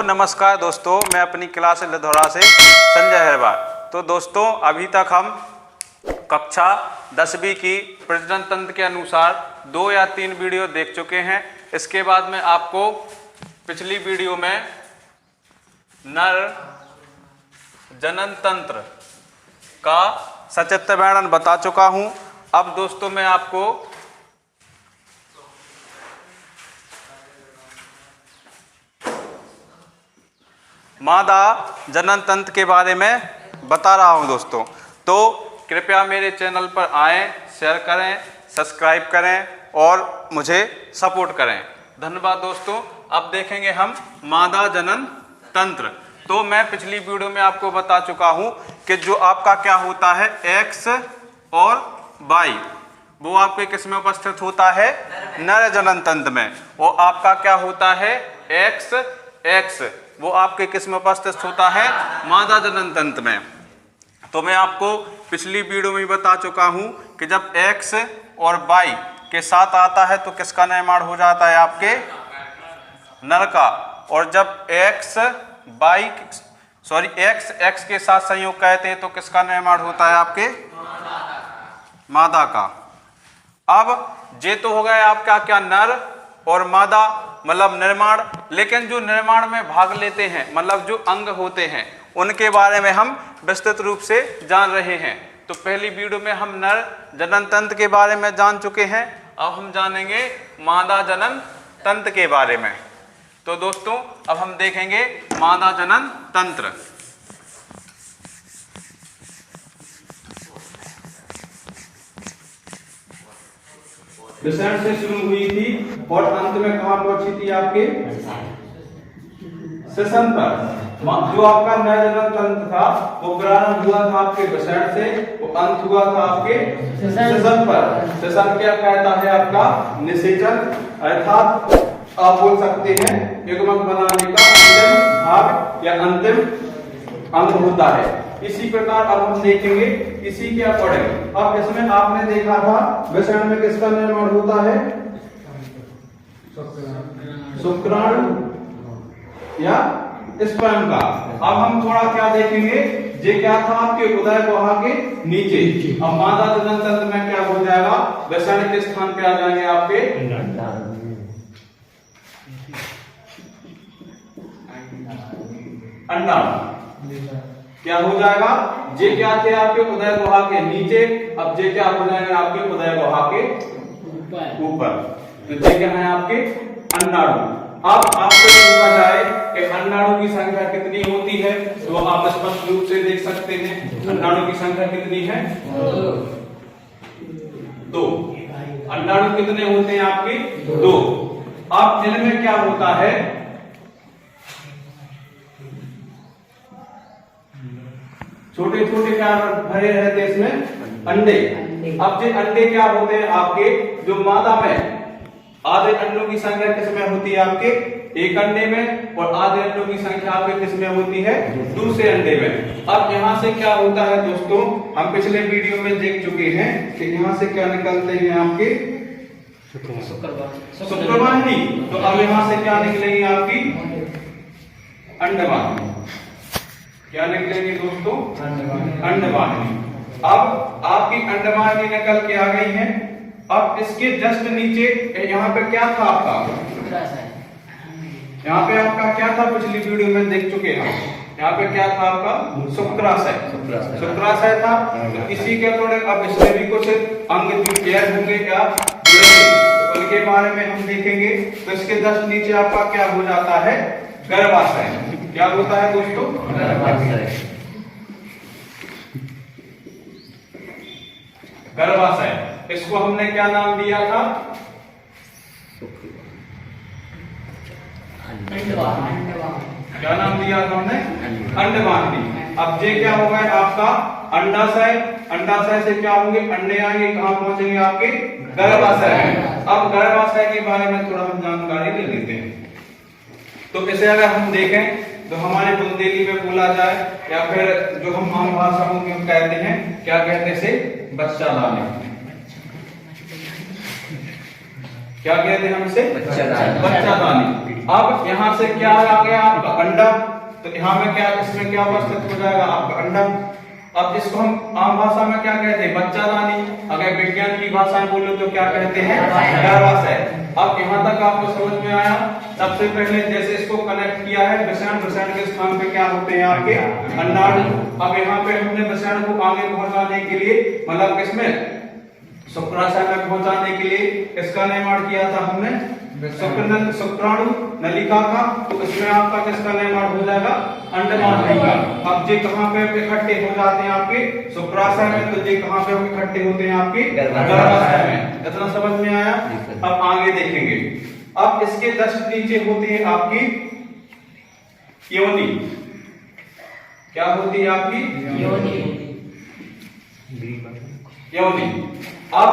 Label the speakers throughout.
Speaker 1: नमस्कार दोस्तों, मैं अपनी क्लास लधौरा से संजय हरवार। तो दोस्तों, अभी तक हम कक्षा 10वीं की प्रजनन तंत्र के अनुसार 2 या 3 वीडियो देख चुके हैं। इसके बाद में आपको पिछली वीडियो में नर जनन तंत्र का सचित्र वर्णन बता चुका हूं। अब दोस्तों मैं आपको मादा जनन तंत्र के बारे में बता रहा हूं दोस्तों। तो कृपया मेरे चैनल पर आएं, शेयर करें, सब्सक्राइब करें और मुझे सपोर्ट करें। धन्यवाद दोस्तों। अब देखेंगे हम मादा जनन तंत्र। तो मैं पिछली वीडियो में आपको बता चुका हूं कि जो आपका क्या होता है एक्स और वाई, वो आपके किस में उपस्थित होता है? नर जनन तंत्र में। और आपका क्या होता है एक्स, वो आपके किस में उपस्थित होता है? मादा जनन तंत्र में। तो मैं आपको पिछली वीडियो में बता चुका हूं कि जब एक्स और वाई के साथ आता है तो किसका निर्माण हो जाता है? आपके नर का। और जब एक्स एक्स के साथ संयोग कहते हैं तो किसका निर्माण होता है? आपके मादा का। अब ये तो हो गया आपका क्या नर और मादा मतलब निर्माण। लेकिन जो निर्माण में भाग लेते हैं मतलब जो अंग होते हैं उनके बारे में हम विस्तृत रूप से जान रहे हैं। तो पहली वीडियो में हम नर जनन तंत्र के बारे में जान चुके हैं। अब हम जानेंगे मादा जनन तंत्र के बारे में। तो दोस्तों अब हम देखेंगे मादा जनन तंत्र। विसरण से शुरू हुई थी और अंत में कहां पहुंची थी? आपके श्वसन पर। जो आपका नर जनन तंत्र था वो प्रारंभ हुआ था आपके विसरण से, वो अंत हुआ था आपके श्वसन पर। श्वसन क्या कहता है? आपका निषेचन, अर्थात आप बोल सकते हैं युग्मक बनाने का अंतिम भाग या अंतिम अंग होता है। इसी प्रकार अब हम देखेंगे इसी के अकॉर्डिंग। अब इसमें आपने देखा था विसरण में किसका निर्माण होता है? शुक्राणु या स्पर्म का। अब हम थोड़ा क्या देखेंगे, ये क्या था? आपके उदय गुहा के नीचे। अब मादा जनन तंत्र में क्या हो जाएगा? विसरण के स्थान पे आ जाएंगे आपके अंडाणु। क्या हो जाएगा? ये क्या थे? आपके उदय गुहा के नीचे। अब ये क्या हो जाएंगे? आपके उदय गुहा के ऊपर। तो ये क्या है? आपके अंडाणु। अब आपसे पूछा जाए कि अंडाणु की संख्या कितनी होती है तो आप स्पष्ट रूप से देख सकते हैं। अंडाणु की संख्या कितनी है? 2। अंडाणु कितने होते हैं? आपके 2। अब इनमें क्या होता है? छोटे छोटे क्या भरे रहते इसमें? अंडे। अब ये अंडे क्या होते हैं? आपके जो मादा में आधे अंडों की संख्या किसमें होती है? आपके एक अंडे में। और आधे अंडों की संख्या आपके किसमें होती है? दूसरे अंडे में। अब यहाँ से क्या होता है दोस्तों, हम पिछले वीडियो में देख चुके हैं कि यहाँ से क्या निकलते हैं? आपके शुक्रवाहिनी। तो अब यहाँ से क्या निकलेंगे? आपकी अंडवाहिनी। क्या निकलेंगे दोस्तों? अंडवाहिनी। अब आपकी अंडवाहिनी निकल के आ गई है। अब इसके जस्ट नीचे यहाँ पे क्या था आपका? यहाँ पे आपका क्या था? पिछली वीडियो में देख चुके हैं। यहाँ पे क्या था आपका? शुक्राशय था। तो इसी के अकॉर्डिंग अब इसमें भी कुछ अंग ऐड होंगे क्या? तो उनके बारे में हम देखेंगे। तो इसके जस्ट नीचे आपका क्या हो जाता है? गर्भाशय। क्या होता है दोस्तों? गर्भाशय। इसको हमने क्या नाम दिया था? क्या नाम दिया था हमने? अंडवाहिनी। अब ये क्या हो गया आपका? अंडाशय। अंडाशय से क्या होंगे? अंडे आएंगे, कहां पहुंचेंगे? आपके गर्भाशय में। अब गर्भाशय के बारे में थोड़ा हम जानकारी ले लेते हैं। तो इसे अगर हम देखें तो हमारे बुंदेली में बोला जाए या फिर जो हम आम भाषा में कहते हैं, क्या कहते हैं? से बच्चा लाने। क्या कहते हैं हम इसे? बच्चा दानी। अब यहाँ से क्या आ गया आपका अंडा, तो यहाँ में क्या, इसमें क्या उपस्थित हो जाएगा आपका अंडा। अब इसको हम आम भाषा में क्या कहते हैं, बच्चादानी। अगर विज्ञान की भाषा में बोलो तो क्या कहते हैं, गर्भाशय। अब यहाँ तक आपको समझ में आया। सबसे पहले जैसे इसको कनेक्ट किया है वृषण, वृषण के स्थान पे क्या होते हैं आपके अंडाणु। अब यहाँ पे हमने वृषण को आगे पहुंचाने के लिए, मतलब किसमें, शुक्राशय में पहुंचाने के लिए इसका निर्माण किया था हमने शुक्राणु नलिका का। तो इसमें आपका किसका निर्माण हो जाएगा, अंडमान नलिका। अब ये कहाँ पे इकट्ठे हो जाते हैं आपके शुक्राशय में, तो ये कहाँ पे इकट्ठे होते हैं आपके गर्भाशय में। इतना समझ में आया। अब आगे देखेंगे। अब इसके जस्ट नीचे होती है आपकी योनि। क्या होती है आपकी योनि। अब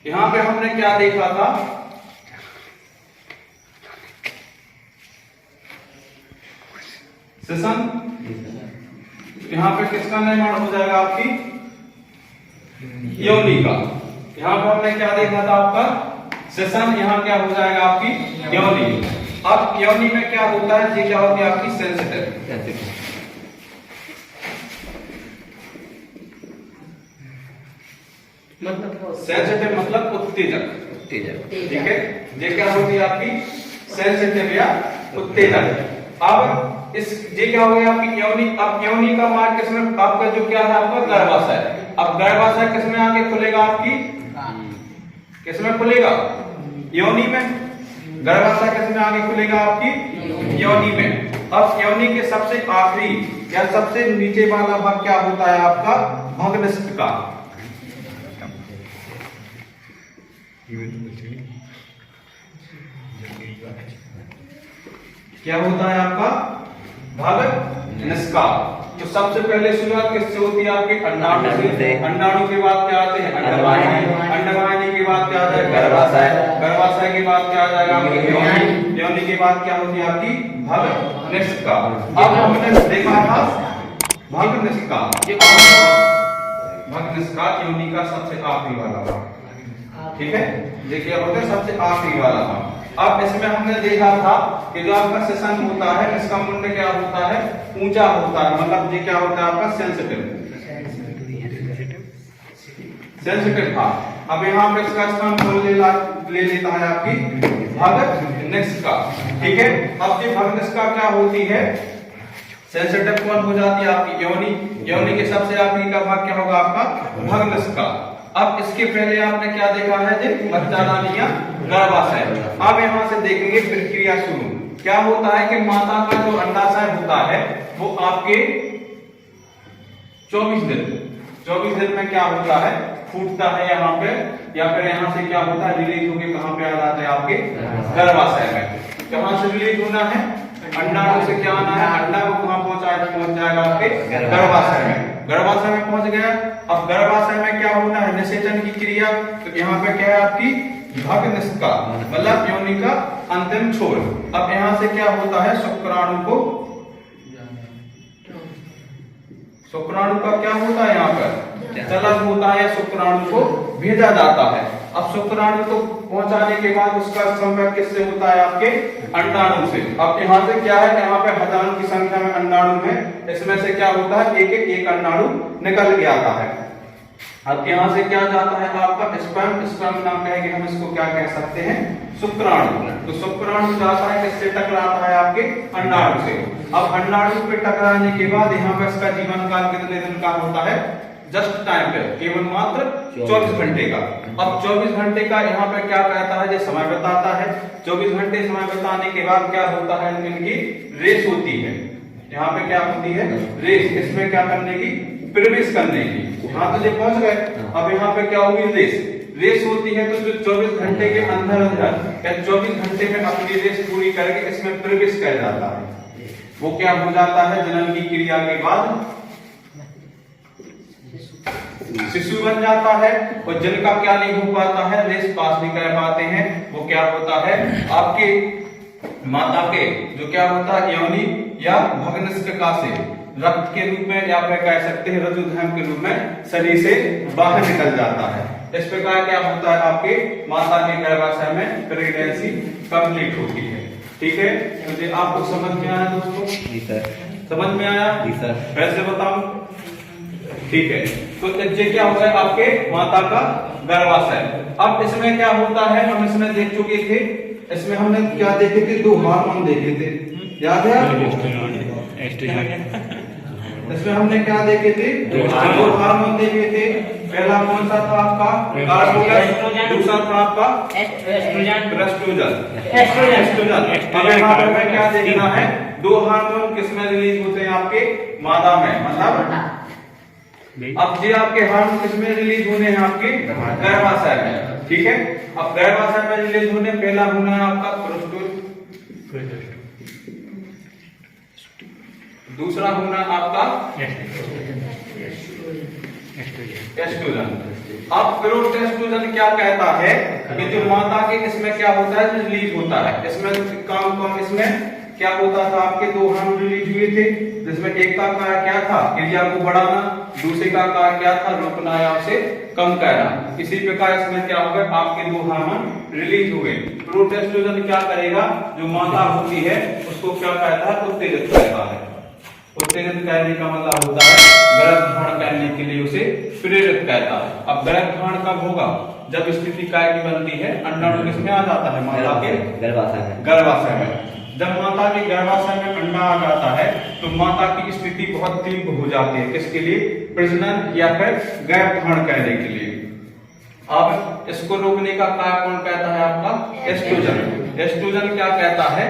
Speaker 1: यहां पे हमने क्या देखा था, सेशन। यहां पे किसका निर्माण हो जाएगा, आपकी योनि का। यहां पे हमने क्या देखा था आपका सेशन, यहां क्या हो जाएगा आपकी योनि। अब योनि में क्या होता है, ये क्या होती है आपकी सेंसिटिव। सेंसिटिव मतलब उत्तेजक। ठीक है, ये क्या होती है आपकी सेंसिटिव या उत्तेजक। अब इस ये क्या हो गया आपकी योनि। अब योनि का मार्ग किसमें, आपका जो क्या है आपका गर्भाशय। अब गर्भाशय किसमें आके खुलेगा, आपकी किसमें खुलेगा, योनि में। गर्भाशय किसमें आगे खुलेगा, आपकी योनि में। अब योनि के सबसे आखिरी या सबसे नीचे वाला भाग क्या होता है आपका भग्निष्ठ का। क्या होता है आपका भग्निष्ठ। तो सबसे पहले शुरुआत किससे होती है आपके अंडाणु से। अंडाणु के बाद क्या आते हैं अंडवाहिनी। अंडवाहिनी के बाद क्या आता है गर्भाशय। गर्भाशय के बाद क्या आ जाएगा आपकी योनि। योनि के बाद क्या होती है आपकी भग्निष्ठ। अब हमने देखा था भग्निष्ठ। भग्निष्ठ योनि का सबसे आखिरी वाला भाग। ठीक है, ये क्या होता है सबसे आखिरी वाला भाग। अब इसमें हमने देखा था कि जो आपका सेशन होता है इसका मुंड क्या होता है, ऊंचा होता है। मतलब ये क्या होता है आपका सेंसिटिव। सेंसिटिव था। अब यहाँ पे इसका स्थान कौन ले लेता है आपकी भग्निष्ठ का। ठीक है, अब ये भग्निष्ठ का क्या होती है, सेंसिटिव कौन हो जाती है आपकी योनि। योनि के सबसे आखिरी का भाग क्या होगा आपका भग्निष्ठ का। अब इसके पहले आपने क्या देखा है, बच्चादानी या गर्भाशय। अब यहाँ से देखेंगे प्रक्रिया शुरू। क्या होता है कि माता का जो अंडाशय होता है वो आपके 24 दिन में क्या होता है, फूटता है यहाँ पे, या फिर यहाँ से क्या होता है रिलीज होके कहाँ पे आ जाता है आपके गर्भाशय में। कहाँ से रिलीज होना है, अंडाणु से क्या आना है, अंडा को कहाँ पहुंच जाएगा आपके गर्भाशय में। गर्भाशय में पहुंच गया। अब गर्भाशय में क्या होना है, निषेचन की क्रिया। तो यहाँ पे क्या है आपकी भग्निष्ठ का, मतलब योनि का अंतिम छोर। अब यहाँ से क्या होता है, शुक्राणु का क्या होता है यहाँ पर चलन होता है, शुक्राणु को भेजा जाता है। अब शुक्राणु को पहुंचाने के बाद उसका संपर्क किससे होता है, आपके अंडाणु से। अब यहाँ से क्या है, यहाँ पे हजार की संख्या में अंडाणु है, इसमें से क्या होता है एक अंडाणु निकल के आता है। अब यहाँ से क्या जाता है आपका स्पर्म। स्पर्म नाम कहेंगे हम इसको, क्या कह सकते हैं, शुक्राणु। तो शुक्राणु जाता है किससे टकराता है, आपके अंडाणु से। अब अंडाणु पे टकराने के बाद यहाँ पे इसका जीवन काल कितने दिन का होता है, जस्ट टाइम पे, केवल मात्र 24 घंटे का। अब 24 घंटे का यहाँ पे क्या कहता है, ये समय बताता है। 24 घंटे समय बताने के बाद क्या होता है, इनकी रेस होती है। यहाँ पे क्या होती है, रेस। इसमें क्या करने की, प्रवेश करने की। यहाँ तो ये पहुंच गए। अब यहाँ पे क्या होगी, रेस होती है। तो जो 24 घंटे के अंदर या 24 घंटे में अपनी रेस पूरी करके इसमें प्रवेश कर जाता है, वो क्या हो जाता है, जनन की क्रिया के बाद शिशु बन जाता है। और जिनका क्या नहीं हो पाता है, रेस पास नहीं कर पाते हैं, वो क्या होता है, आपके माता के जो क्या होता है योनि या भग्निष्ठिका से रक्त के रूप में, या फिर कह सकते हैं रजुधर्म के रूप में शरीर से बाहर निकल जाता है। इस प्रकार क्या होता है, आपके माता के गर्भाशय में प्रेगनेंसी कंप्लीट होती है। ठीक है, मुझे आपको समझ में आया दोस्तों?
Speaker 2: जी सर।
Speaker 1: समझ में आया?
Speaker 2: जी सर।
Speaker 1: वैसे बताऊं? ठीक है, तो ये क्या होता है, आपके माता का गर्भाशय। अब इसमें क्या होता है, हम इसमें देख चुके थे, इसमें हमने क्या देखे थे, 2 हार्मोन देखे थे, याद है आपको? इसमें हमने क्या देखे थे, 2 हार्मोन देखे थे। पहला कौन सा था आपका, कार्बोहाइड्रेट, दूसरा था आपका एस्ट्रोजन। अब यहाँ पर हमें क्या देखना है, 2 हार्मोन किसमें रिलीज होते हैं, आपके मादा में, मतलब अब ये आपके हार्मोन किसमें रिलीज होने हैं, आपके गर्भाशय में। ठीक है, अब गर्भाशय में रिलीज होने, पहला होना है आपका प्रोस्टोजन, दूसरा होना आपका एस्ट्रोजन। अब प्रोस्टोजन क्या कहता है कि जो माता के इसमें क्या होता है, रिलीज होता है। इसमें काम कौन, इसमें क्या होता था, आपके 2 हार्मोन रिलीज हुए थे, जिसमें एक का कार्य क्या था, क्रिया को बढ़ाना, दूसरे का कार्य क्या था, रोकना या उसे कम करना। इसी प्रकार इसमें क्या होगा, आपके 2 हार्मोन रिलीज हुए। प्रोस्टोजन क्या करेगा, जो माता होती है उसको क्या कहता है, उत्तेजित करता है। उत्तेजित करने का मतलब होता है गर्भधारण करने के लिए उसे प्रेरित करता है। अब गर्भधारण कब होगा, जब स्थिति काय की बनती है, अंडाणु किसमें आ जाता है, माता के गर्भाशय में। जब माता के गर्भाशय में अंडा आ जाता है तो माता की स्थिति बहुत तीव्र हो जाती है, किसके लिए, प्रजनन या फिर गर्भधारण करने के लिए। अब इसको रोकने का कार्य कौन कहता है, आपका एस्ट्रोजन। एस्ट्रोजन क्या कहता है,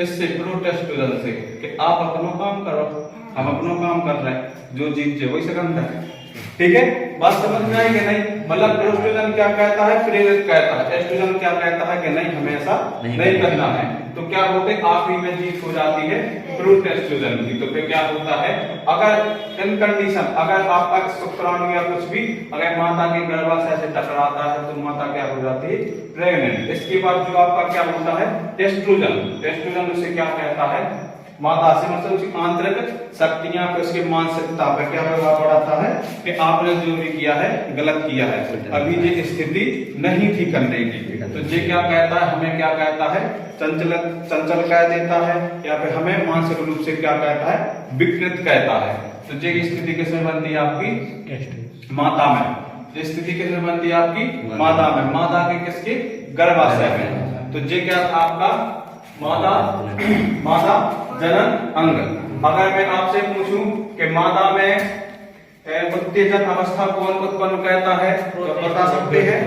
Speaker 1: इससे प्रोस्टोजन से कि आप अपना काम करो, हम अपना काम कर रहे हैं, जो चीज वही से करता है। ठीक है, बात समझ में आई कि नहीं? मतलब प्रोस्टोजन क्या कहता है, प्रेरित कहता है। एस्ट्रोजन क्या कहता है कि नहीं, हमें ऐसा नहीं करना है। तो क्या होते हैं, आखिरी में जीत हो जाती है प्रोस्टोजन की। तो फिर क्या होता है, अगर इन कंडीशन, अगर आपका शुक्राणु या कुछ भी अगर माता के गर्भाशय से टकराता है तो माता क्या हो जाती है, प्रेग्नेंट। इसके बाद जो आपका क्या होता है, एस्ट्रोजन। एस्ट्रोजन उसे क्या कहता है, माता से मतलब उसकी आंतरिक शक्तियां पे, उसकी मानसिकता पे क्या प्रभाव पड़ता है कि आपने जो भी किया है गलत किया है, अभी ये स्थिति नहीं थी करने की। तो ये क्या कहता है, हमें क्या कहता है, चंचल कह देता है, या फिर हमें मानसिक रूप से क्या कहता है, विकृत कहता है। तो ये स्थिति किसमें बनती है, आपकी माता में। स्थिति किसमें बनती है, आपकी माता में, माता के किसके गर्भाशय में। तो ये क्या था आपका मादा जनन अंग। अगर मैं आपसे पूछूं कि मादा में उत्तेजन अवस्था कौन उत्पन्न करता है, तो बता सकते हैं,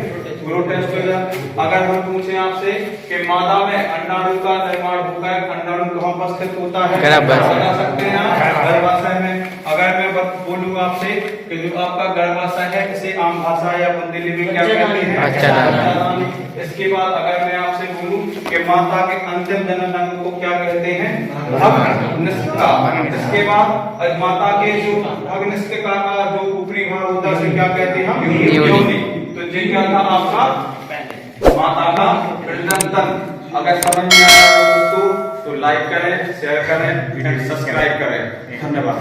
Speaker 1: प्रोस्टोजन। अगर हम पूछें आपसे कि मादा में अंडाणु का निर्माण होकर अंडाणु कहाँ उपस्थित होता है, बता सकते हैं आप, गर्भाशय में। अगर मैं बोलूं आपसे कि जो आपका गर्भाशय है, इसे आम भाषा या बुंदेली में क्या कहते हैं, इसके बाद अगर मैं आपसे बोलूं कि माता के अंतिम जनन अंग को क्या कहते हैं, भगनिष्ठा। इसके बाद माता के जो भगनिष्ठा का जो ऊपरी भाग होता है, क्या कहते हैं हम, योनि। तो ये क्या था आपका माता का प्रजनन तंत्र। अगर समझ में आया दोस्तों तो लाइक करें, शेयर करें, सब्सक्राइब करें। धन्यवाद।